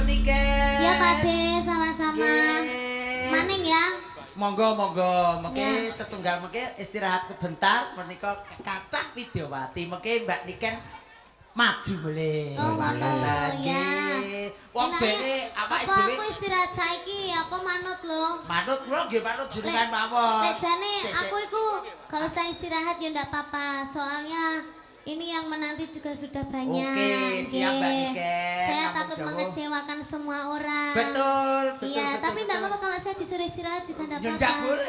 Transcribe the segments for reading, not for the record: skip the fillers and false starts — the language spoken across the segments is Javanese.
nike. Ya Pakde, sama-sama. Maning ya. Monggo mengke setunggal mengke istirahat sebentar menika kathah Widyawati mengke Mbak Niken maju boleh. Oh, ya. Wong bene awake apa dhewe. aku istirahat saiki apa manut lho? Manut kula nggih manut jenengan mawon. Lek jane aku iku gak usah istirahat ya ndak apa-apa. Soalnya ini yang menanti juga sudah banyak. Oke, siap Mbak Niken. Saya takut mengecewakan semua orang. Betul. Iya, tapi enggak apa-apa kalau saya disuruh istirahat juga enggak apa-apa.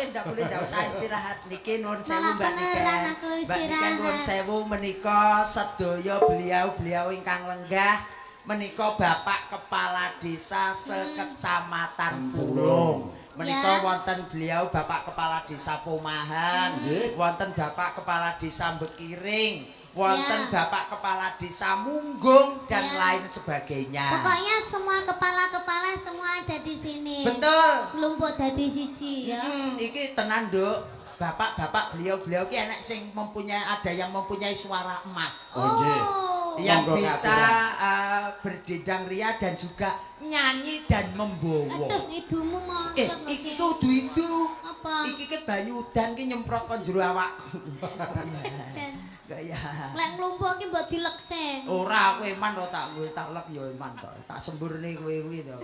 Enggak boleh, enggak usah istirahat. Niki nuwun sewu Malah Mbak beneran Niken. aku Mbak istirahat. Niken nuwun sewu menika sedaya beliau-beliau ingkang lenggah menika Bapak Kepala Desa sekecamatan Pulung. Menika Ya. wonten beliau Bapak Kepala Desa Pomahan, wonten Bapak Kepala Desa Bekiring, wonten Ya. Bapak Kepala Desa Munggung dan Ya. lain sebagainya. Pokoknya semua kepala-kepala semua ada di sini. Betul. Lumpuk dadi siji ya. Iki tenan, Nduk. Bapak-bapak beliau-beliau ki enek sing ada yang mempunyai suara emas. Yang Monggo bisa katuran. berdendang ria dan juga nyanyi dan membawa. Aduh, idumu mongkot. Iki kudu itu. Apa? Iki ki banyu udan ki nyemprot kon jero awakku. Sen. Gaya. Lek nglumpuk ki mbok dileksen. Ora kowe eman to tak kowe tak lek ya eman to. Tak semburne kowe kuwi to.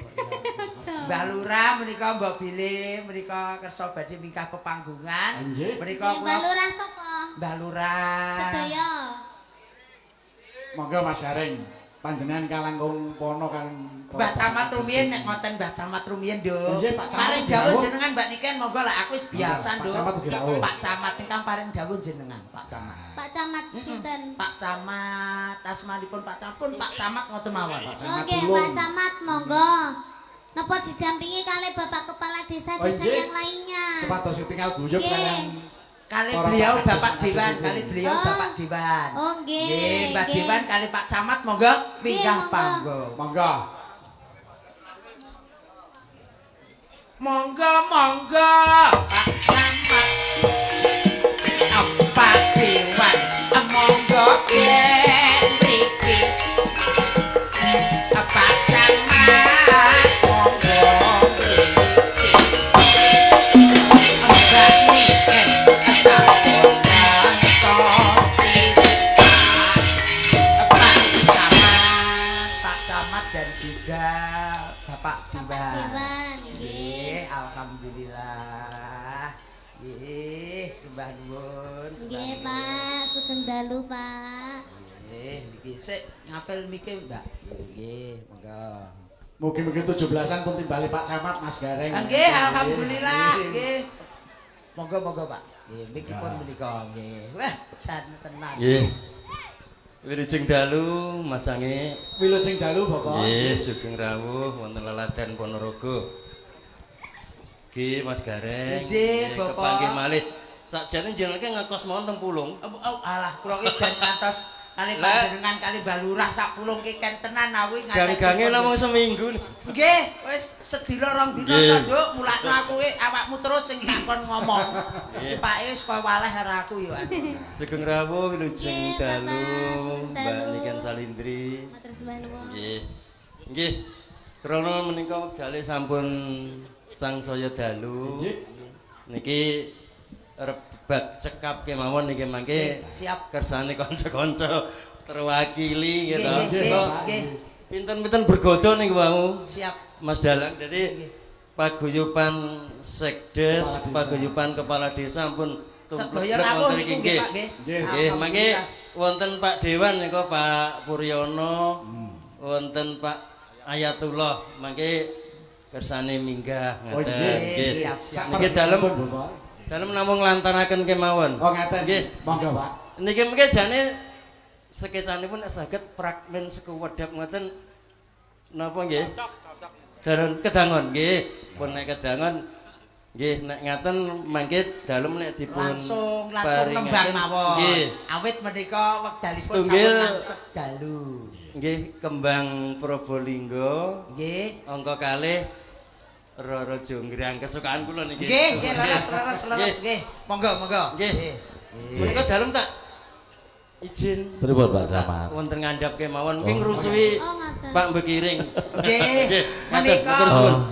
Mbah Lurah menika Mbok Bilih menika kersa badhe mingkah pepanggungan. Nggih. Menika Mbak Lurah sapa? Mbah Lurah. Sedaya. Monggo Mas Gareng, panjenengan kalangkung pono kan. Mbah Camat rumiyin nek ngoten Mbah Camat rumiyin, Nduk. Nggih, Pak Camat Paring dawuh. dawuh jenengan Mbak Niken monggo lah aku wis biasa, Pak Nduk. Camat ugi dawuh. Pak Camat ingkang paring dawuh jenengan, Pak Camat. Pak Camat sinten? Pak Camat, asmanipun Pak Camat pun Pak Camat ngoten mawon. Oke, Pak Camat monggo. Napa didampingi kali Bapak Kepala Desa Oh, desa nggih. yang lainnya. Sepados tinggal guyub Nggih. kalian. Kali Para beliau Pak Bapak Kades Dewan, Kades kali Kades. beliau Oh. Bapak Dewan. Oh, nggih. Nggih, Mbak nggih. Dewan kali Pak Camat monggo minggah monggo. panggung. Monggo. Monggo Pak Camat. Pak Dewan, monggo mriki. Pak Camat monggo mriki. Mbak Niken sampun ngantosi Pak Camat dan juga Bapak Bapak Dewan. Dewan, nggih. Nggih, alhamdulillah. Nggih, sembah nuwun. Nggih, Pak, sugeng dalu, Pak. Nggih, niki sik ngapel mike, Mbak. Nggih, monggo. Mugi-mugi 17-an pun timbali Pak Camat Mas Gareng. Nggih, alhamdulillah. Nggih. Monggo, Pak. Nggih, mikipun menika nggih. Wah, jan tenan. Nggih. Wilujeng dalu masange. Wilujeng dalu Bapak. Nggih, sugeng rawuh wonten leladan Ponorogo. Nggih, Mas Gareng. Nggih, Bapak. Kepanggih malih. Sakjane jenengan ki ngekos mawon teng Pulung. Alah, kula ki jan kantos kali panjenengan kali Balurah sak pulung ki ken tenan awi Gang-gange namung seminggu. Nggih, wis sedina rong dina Nggih. to, Nduk. Mulakno aku ki awakmu terus sing takon ngomong. Iki Pake wis koyo waleh karo aku yo. Sugeng rawuh wilujeng Nggih, Bapak, dalu sugeng Mbak dalu. Niken Salindri. Matur suwun nuwun. Nggih. Nggih. Krana menika wektale sampun sangsaya dalu. Nggih. Niki rebak cekap kemawon niki mangke Siap. kersane kanca-kanca terwakili gitu. Nggih, nggih. Pinten-pinten bergodo niku wau Siap. Mas Dalang. Jadi paguyuban Sekdes, Kepala Desa. paguyuban kepala desa pun Sedaya rawuh wonten niku iki nggih, nggih. Pak nggih. Nggih. Nggih, mangke Alhamdulillah. wonten Pak Dewan niku Pak Puryono, wonten Pak Ayatullah, mangke kersane minggah Oh ngaten. nggih. Nggih. Siap, siap. Niki dalem Bapak. dalem namung nglantaraken kemawon. Oh ngaten. Nggih. Monggo Pak. Niki mengke jane sekecanipun saged fragmen sekewedhap ngoten napa nggih? Dalan kedangon nggih. Pun nek kedangon nggih nek ngaten mangke dalem nek dipun Langsung paringaken. nembang mawon. Nggih. Awit menika wekdalipun Setunggil. sampun langsung dalu. Nggih kembang Probolinggo Nggih. angka kalih Roro Jonggrang kesukaan kula niki. Nggih, nggih leres nggih. Monggo. Nggih. Menika dalem tak izin Pripun Pak Camat? wonten ngandhap kemawon mungkin ngrusui Oh, ngaten. Pak Bekiring. Nggih,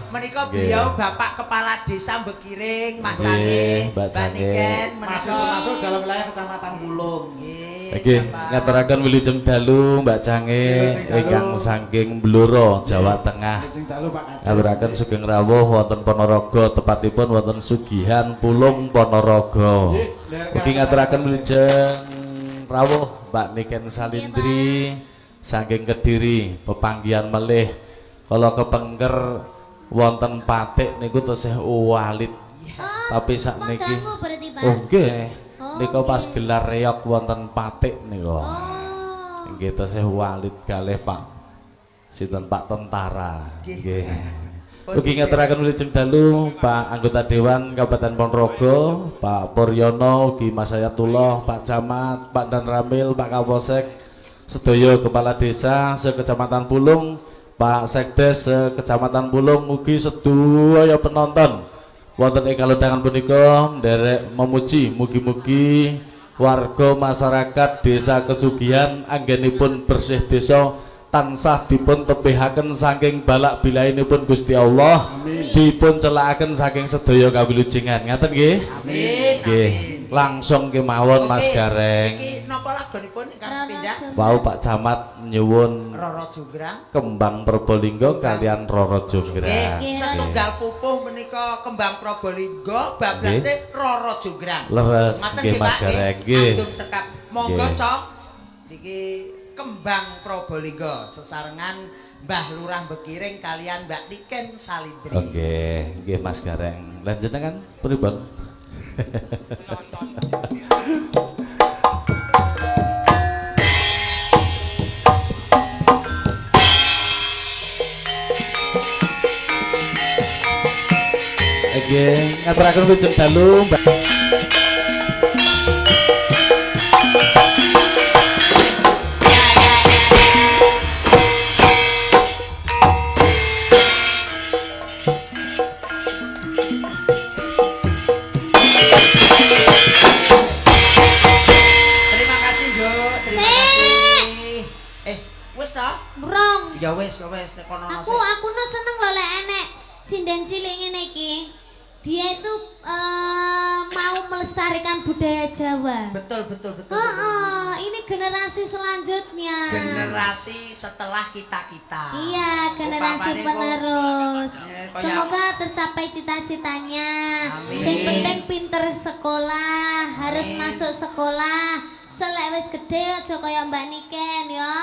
menika beliau Bapak Kepala Desa Bekiring, Mak Sange, Mbak Sange. Niken Masuk dalam wilayah Kecamatan Bulung. Nggih. Nggih, Bapak. ngaturaken wilujeng dalu Mbak Cange Wilujeng dalu. ingkang saking Bluro, Jawa Tengah. Sing dalu Pak Kades. Ngaturaken sugeng rawuh wonten Ponorogo, tepatipun wonten Sugihan Pulung Ponorogo. Ugi ngaturaken wilujeng rawuh Mbak Niken Salindri saking Kediri, pepanggihan melih kala kepengker wonten Patik niku tesih walit. Tapi sakniki Manggamu berarti Pak. oh nggih. Oh, Nika pas nggih. gelar reok wonten Patik nika. Oh. Nggih tesih walit kalih Pak sinten Pak Tentara. Nggih. Ugi ngaturaken wilujeng dalu Pak anggota Dewan Kabupaten Ponorogo, Pak Puryono, ugi Mas Ayatullah, Pak Camat, Pak Dan Ramil, Pak Kapolsek, sedaya kepala desa sekecamatan Pulung, Pak Sekdes sekecamatan Pulung, ugi sedaya penonton wonten ing kalodhangan punika nderek memuji mugi-mugi warga masyarakat Desa Kesugihan anggenipun bersih desa tansah dipun tebihaken saking balak bilainipun Gusti Allah, dipun celakaken saking sedaya kawilujengan. Ngaten nggih? Amin. Nggih. Amin. Langsung kemawon Mas Oke, Gareng. Iki napa lagunipun ingkang sepindah? Wau Pak Camat nyuwun Roro Jonggrang. kembang Probolinggo kalian Roro Jonggrang. Nggih, setunggal pupuh menika kembang Probolinggo, bablasne Roro Jonggrang. Leres Maten nggih Mas Pak, Gareng nggih. Andum cekap. Monggo Nggih. Cok. Niki kembang Probolinggo sesarengan Mbah Lurah Bekiring kalian Mbak Niken Salindri. Oke, nggih Mas Gareng. Lan jenengan pripun? Oke, ngaturaken wilujeng dalu Mbak. Terima kasih, Nduk. Terima Sik. kasih. Wis ta? Brong. Ya wis nek kono Aku no seneng lho lek enek sinden cilik ngene iki. Dia itu mau melestarikan budaya Jawa. Betul, betul, betul. Ini generasi selanjutnya. Generasi setelah kita-kita. Iya, generasi Upamane kok- penerus. Kayak- Semoga tercapai cita-citanya. Amin. Sing penting pinter sekolah, harus masuk sekolah. Selek wis gede aja kaya Mbak Niken ya.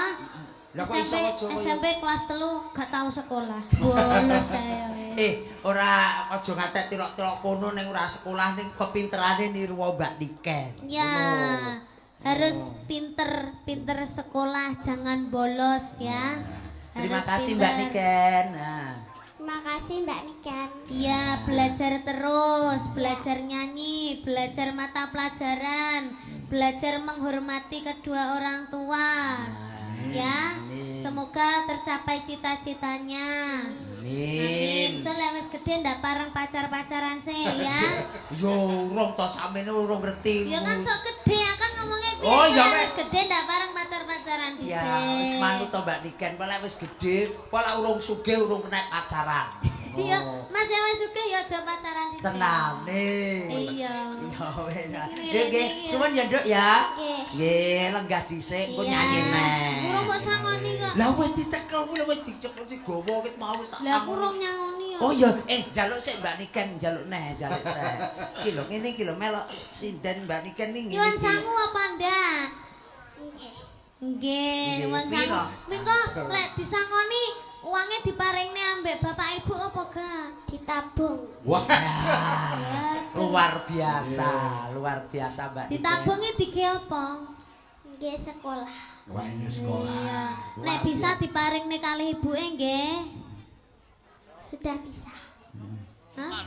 Lah kok iso aja kaya- SMP kelas 3 gak tahu sekolah. Bolos saya. Ora aja ngatek tirok-tirok kono ning ora sekolah ning kepinterane niru Mbak Niken. Ya, harus pinter sekolah, jangan bolos ya. Terima Harus kasih pinter. Mbak Niken. Nah. Terima kasih Mbak Niken. Iya, belajar terus, belajar nyanyi, belajar mata pelajaran, belajar menghormati kedua orang tua. Ya, semoga tercapai cita-citanya. Amin. Soalnya wis gede ndak pareng pacar-pacaran sih ya. Yo urung to sampeyan urung ngerti. Ya kan sok gede ya kan ngomongnya biasa. Oh, ya, wis gede ndak pareng pacar-pacaran dhisik. Ya, wis manut to Mbak Niken, pola wis gedhe, pola urung sugih, urung kena pacaran. Iya, Mas yang wis sugih ya aja pacaran dhisik. Tenane. Iya. Ya wis. Ngiring, Nggih, ngiring. suwun ya, Nduk ya. Nggih. Nggih, lenggah dhisik engko Iya. nyanyi neh. Urung kok sangoni kok. Lah wis dicekel kuwi wis dicekel digowo ket mau wis tak Lah aku sangoni. urung nyaoni ya. Oh iya, njaluk sik Mbak Niken, njaluk neh, njaluk sik. Iki lho, ngene iki lho melok sinden Mbak Niken ning ngene Nyuwun iki. sangu apa ndak? Nggih. Nggih, nyuwun Piye sangu. to? Mengko lek disangoni uangnya diparingne ambek bapak ibu apa gak? Ditabung. Wah, Luar biasa, luar biasa Mbak Niken. Ditabungi dige apa? Nggih sekolah. wah ini sekolah. Iya. Nek bisa diparingne kali ibuke nggih. Sudah bisa. Hah?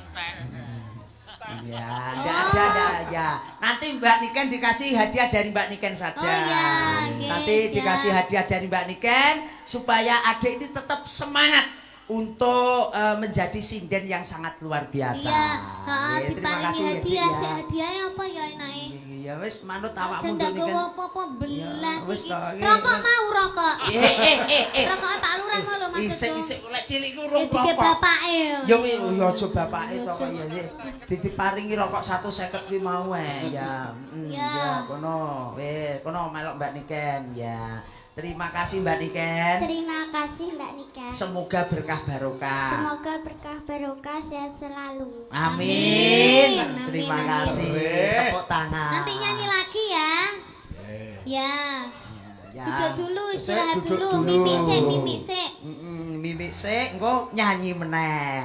Ya, ada ya. Nanti Mbak Niken dikasih hadiah dari Mbak Niken saja. Oh iya, nggih, Nanti siap. dikasih hadiah dari Mbak Niken supaya adik ini tetap semangat untuk menjadi sinden yang sangat luar biasa. Iya, heeh Nggih, terima diparingi kasih ya, Dik, hadiah. ya. Sik hadiahnya apa ya enake? Ya wis manut awakmu Jendak nduk gowo apa-apa belas wis iki. toh, iki. Rokok mau rokok. Rokok tak lurah lho maksudku. Isik lek cilik ku rung Dike rokok. bapake Ya ya aja bapake to kok ya. Diparingi rokok 150 kuwi mau ya. Ya kono. Wis kono melok Mbak Niken ya. Terima kasih Mbak Niken. Terima kasih Mbak Nika. Semoga berkah barokah. Semoga berkah barokah sehat selalu. Amin. Amin, Terima amin. kasih. Tepuk tangan. Nanti nyanyi lagi ya. Ya. Ya. Duduk dulu, istirahat Duduk dulu. dulu. Mimik sik. Mimik sik engko nyanyi meneh.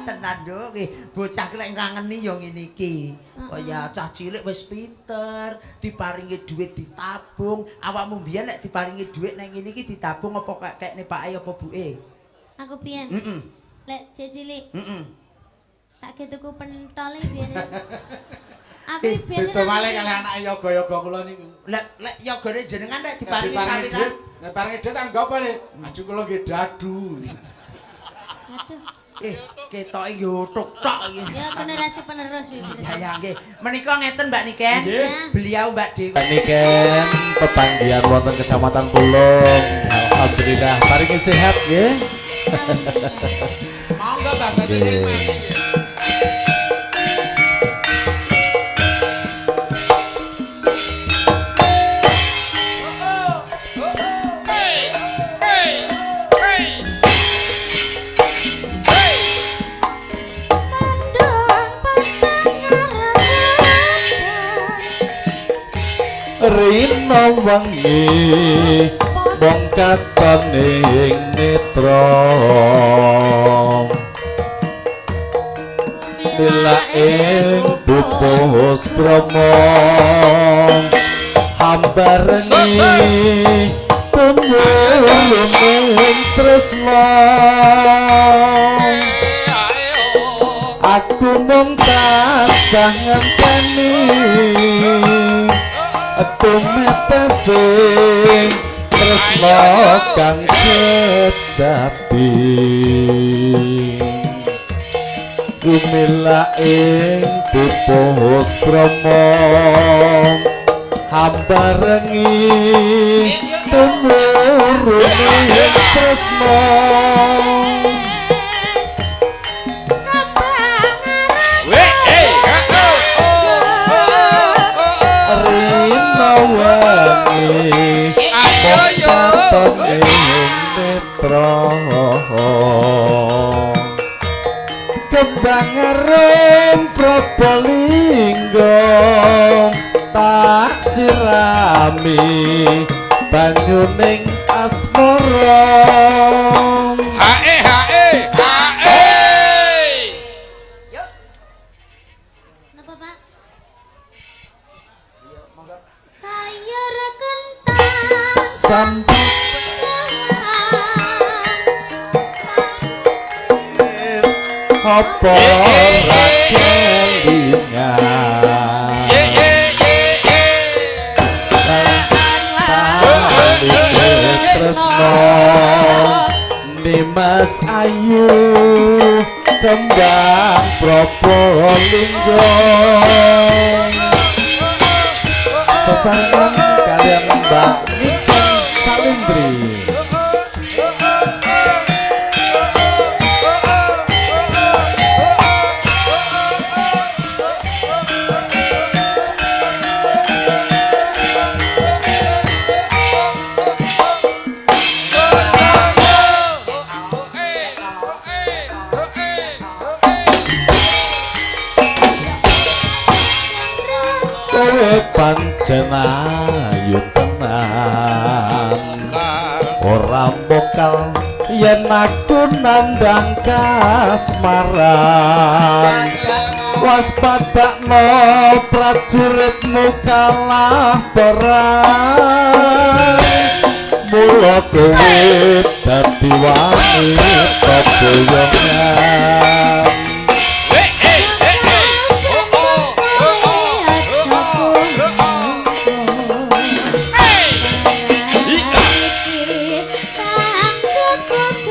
Tenan yo bocah ki lek ngangeni yo ngene iki. Kaya cah cilik wis pinter, diparingi dhuwit ditabung. Awakmu mbiyen nek diparingi dhuwit nang ngene iki ditabung apa kekne pake apa buke? Aku piyen? Lek cilik. Tak ge tuku pentole biyen. Aku biyen. Beda malih kali anake yoga-yoga kula niku. Lek yogane jenengan nek diparingi sawiran. Nek paringi dhuwit tak nggo apa le? Maju kula nggih dadu. Aduh. Ketoke nggih utuk tok iki. Ya generasi penerus iki. Ya nggih. Menika ngeten Mbak Niken. Beliau Mbak Dewi. Mbak Niken pepanggihan wonten Kecamatan Pulung. Alhamdulillah paringi sehat nggih. Monggo Bapak Niken. Rina wengi wong katone ing netra bila ing pupus promo hambarni temulung tresno aku mung tansah ngenteni tumetesing tresno kang kecapi sumila ing pupus promo hambarengi tumurune tresno kebangaran Probolinggo tak sirami banyuning asmara hae Napa, Pak? Saya rekentang sampai apa rakelingan tresno Nimas Ayu kembang Probolinggo sesaran kalian Mbak Niken Salindri pancen ayu tenan ora bokal yen aku nandang kasmaran waspadakno prajuritmu kalah perang mula kowe dadi wanita boyongan Prabu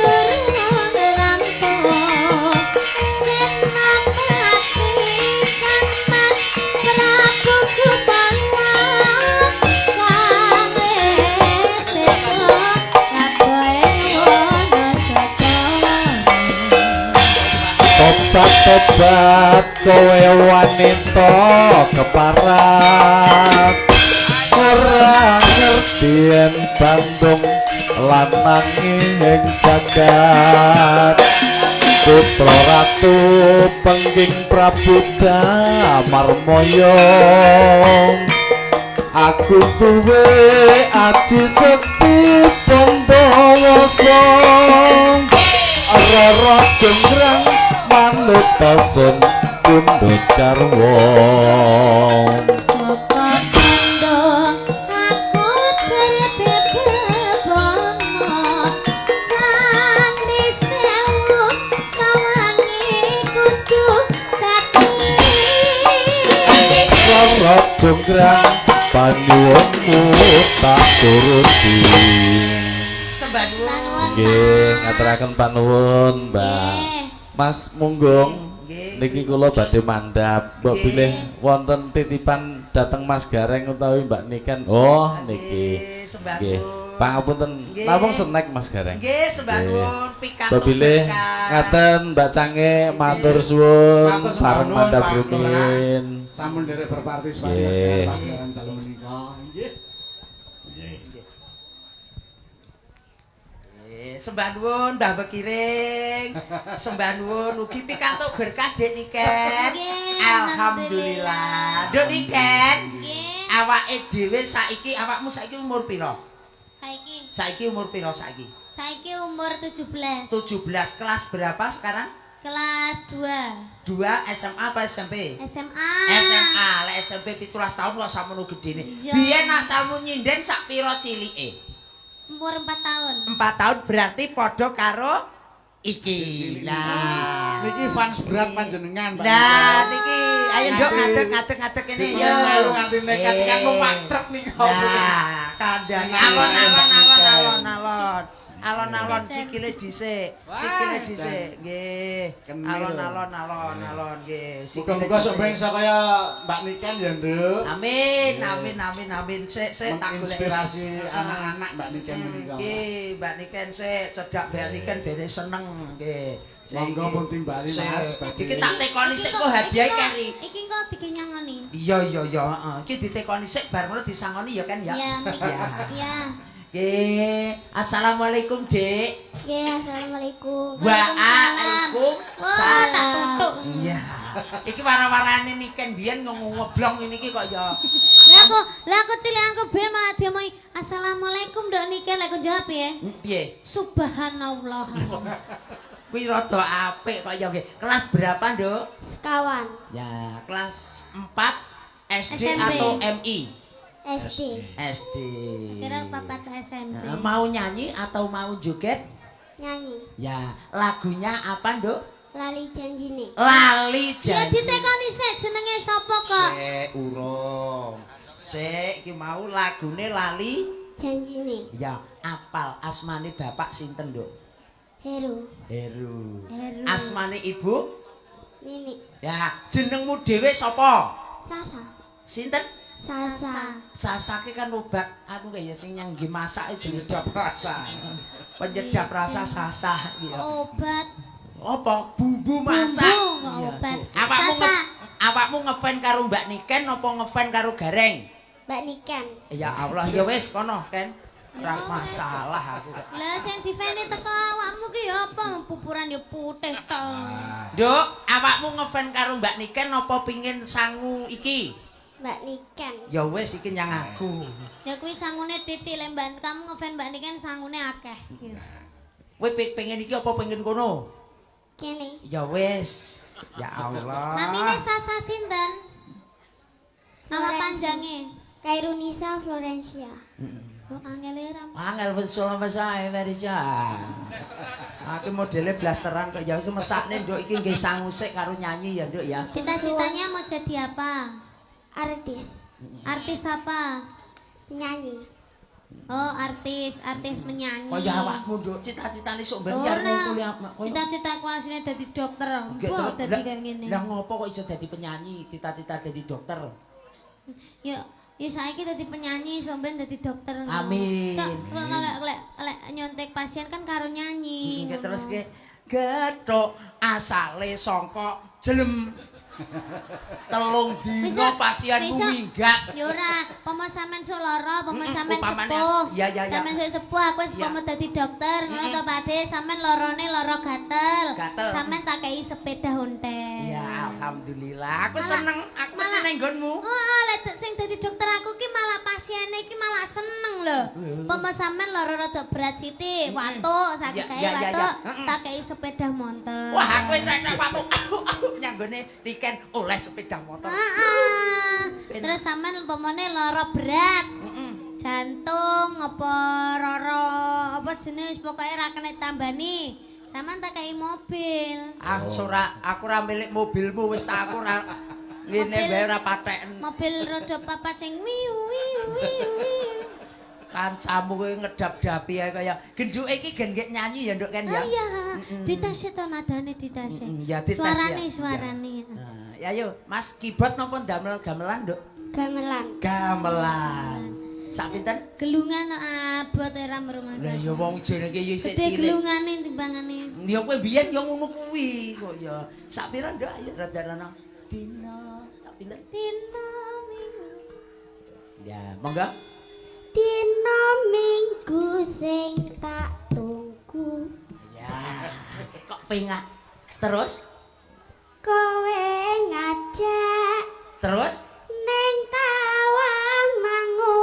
tobat kowe wanita keparat ora ngerti yen Bandung lanang ing jagat putra ratu pengging Prabu Damarmaya aku duwe aji sekti Pandawasa Rara jenggrang manut tasun pundhut garwa Saka Bandung aku terbebebono Candi Sewu sawangi kudu dadi Rara jenggrang panyuwunmu tak turuti Sembah nuwun. nggih ngaturaken panuwun Mbak Nggih. Mas Munggung Nggih. niki kula badhe mandhap mbok Nggih. bilih wonten titipan dhateng Mas Gareng utawi Mbak Niken oh niki Nggih, sembah nggih nuwun. pangapunten Nggih. namung snack Mas Gareng Nggih, sembah Nggih. nuwun pikantuk mbok bilih berkah. ngaten Mbak Cange matur suwun Matur sembah bareng nuwun, mandhap Pak rumiyin Sampun derek berpartisipasi Nggih. dalam pagelaran dalu menika. Nggih. Sembah nuwun Mbah Bekiring. Sembah nuwun ugi pikantuk berkah Dek Niken. Nggih, Alhamdulillah. Dek Niken, Nggih. awake dhewe awakmu saiki umur pira? Saiki Saiki umur pira saiki? saiki umur 17. 17 kelas berapa sekarang? Kelas 2. 2 SMA apa SMP? SMA. SMA, lek SMP 17 tahun kok samono gedene. Iya. Biyen asalmu nyinden sak pira cilike? Umur 4 tahun. 4 tahun berarti padha karo iki. Nah, Niki fans berat panjenengan, Pak. nah niki ayo nduk ngadeg kene Niki yo. melu nganti nekat kan numpak truk nika. Nah, kandhane alon-alon. Alon-alon sikile dhisik. Sikile dhisik. Nggih. Kenil. Alon-alon nggih. Sikile Muga-muga sok dhisik. bangsa kaya Mbak Niken ya, Nduk. Amin. Sik tak golek. Menginspirasi anak-anak Mbak Niken menika. Nggih, Mbak Niken sik cedak Mbak Niken bene seneng nggih. Sik, Monggo nggih. pun timbali, Sik. Mas, badhe. Iki tak tekoni sik kok hadiah keri. Iki kok dikenyangoni. Iya, heeh. Iki ditekoni sik bar ngono disangoni ya kan ya. Iya, Iya. Iya. Nggih. Assalamualaikum, Dik. Nggih, assalamualaikum. Waalaikum Wah, tak tutuk. Iya. Iki warna-warnane Niken biyen ngeblong ini iki kok ya. Lah aku cilik aku ben malah diomongi assalamualaikum Dok Niken lek aku jawab ya. Piye? Subhanallah. Kuwi rada apik kok ya nggih. Kelas berapa, Nduk? Sekawan. Ya, kelas 4 SD SMP. atau MI? SD. SD. Kira papat SMP. Mau nyanyi atau mau joget? Nyanyi. Ya, lagunya apa, Nduk? Lali janjine. Lali Ya janji. ditekoni sik jenenge sapa kok? Sik urung. Sik iki mau lagune Lali. Janjine. Ya, apal asmane bapak sinten, Nduk? Heru. Heru. Heru. Asmane ibu? Mimi. Ya, jenengmu dhewe sapa? Sasa. Sinten? Sasa. Sasake kan obat anu kaya sing nyangge masak jenenge Penyedap rasa. penyedap rasa sasa gitu. Obat. Apa bumbu masak? Bumbu, nggak Iya. obat. Awakmu Sasa. awakmu ngefan karo Mbak Niken apa ngefan karo Gareng? Mbak Niken. Ya Allah, ya wis kono, Ken. Ora masalah aku. Lah sing difene teko awakmu ki ya apa pupuran ya putih tok. Nduk, awakmu ngefan karo Mbak Niken apa pingin sangu iki? Mbak Niken. Ya wis iki nyang aku. Ya kuwi sangune titik lek mbak kamu ngefan mbak Niken sangune akeh. Kowe pengen iki apa pengen kono? Kene. Ya wis. Ya Allah. Namine Sasa sinten? Nama Florencia. panjange. Kairunisa Florencia. Oh angel ram. Angel wis selesai Verisa. Aku modele blasteran kok ya wis mesakne Nduk iki nggih sangu sik karo nyanyi ya Nduk ya. Cita-citanya mau jadi apa? Artis. Artis apa? Penyanyi. Oh artis menyanyi. Kaya awakmu Nduk cita-citane sok ben Ora. arep kuliah. Cita-citaku asline dadi dokter. Mbok dadi kaya ngene. Lah ngopo kok iso dadi penyanyi, cita-cita dadi dokter? Ya saiki dadi penyanyi, somben dadi dokter. Amin. So, lek nyontek pasien kan karo nyanyi. Nggih terus nggih gethuk asale saka Jelem. Telung dina pasienmu minggat. Ya ora, pomo sampean sok lara, pomo sampean upamane, sepuh. ya, ya, ya. Sampean sok sepuh, aku wis Ya. pomo dadi dokter, ngono to Pakde, sampean larane lara gatel. Gatel. Sampean tak kei sepeda ontel. Ya alhamdulillah, aku Malah- seneng aku malah- seneng nggonmu. Oh, lek sing dadi dokter aku ki malah pasiene iki malah seneng lho. Pomo sampean lara rada berat sithik, watuk, sakit kae Ya, ya, ya, watuk, ya. tak kei sepeda motor. Wah, aku nek waktu nyanggone weekend oleh sepeda motor. Terus sampean umpamane lara berat. Jantung apa roro apa jenis pokoknya ra kena tambani. Sampean tak kei mobil. Ah, ora aku ora milik mobilmu wis tak aku ora ngene Mobil- wae ora pateken. Mobil roda papat sing wiu wiu wiu wiu. Kancamu kowe ngedap-dapi ae kaya gendhuke iki gen nyanyi ya, Nduk kan ya. Oh iya, ditase to nadane ditase. Ya, dites ya. Suarane. Nah, ya ayo, Mas keyboard napa damel gamelan, Nduk? Gamelan. Gamelan. Sak pinten? Gelungan abot era merumah. Lah ya wong jenenge ya isih Gede cilik. gelungane timbangane. Ya kowe biyen ya ngono kuwi kok ya. Sak pira, Nduk? Ayo rada-rada. Dina, sak pinten? Dina minggu. Ya, monggo. Dina minggu sing tak tunggu. Ya, kok pengak. Terus? Kowe ngajak Terus? neng tawang mangu.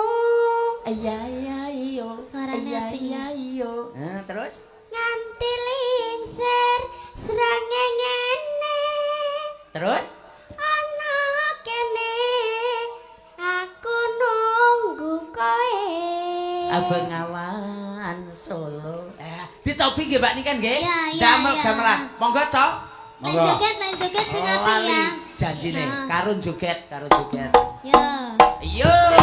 Iya iya iyo. Suarane Iya apik. iya iyo. Terus? Nganti lingser srengenge. Terus? Ana kene aku nunggu kowe. Abang Awan Solo. Dicobi nggih Mbak Niken nggih? Iya, iya, Damel iya. gamelan. Monggo, Cok. Lain joget sing apik ya. Janjine Nah. karun joget, karun joget. Yo. Yo.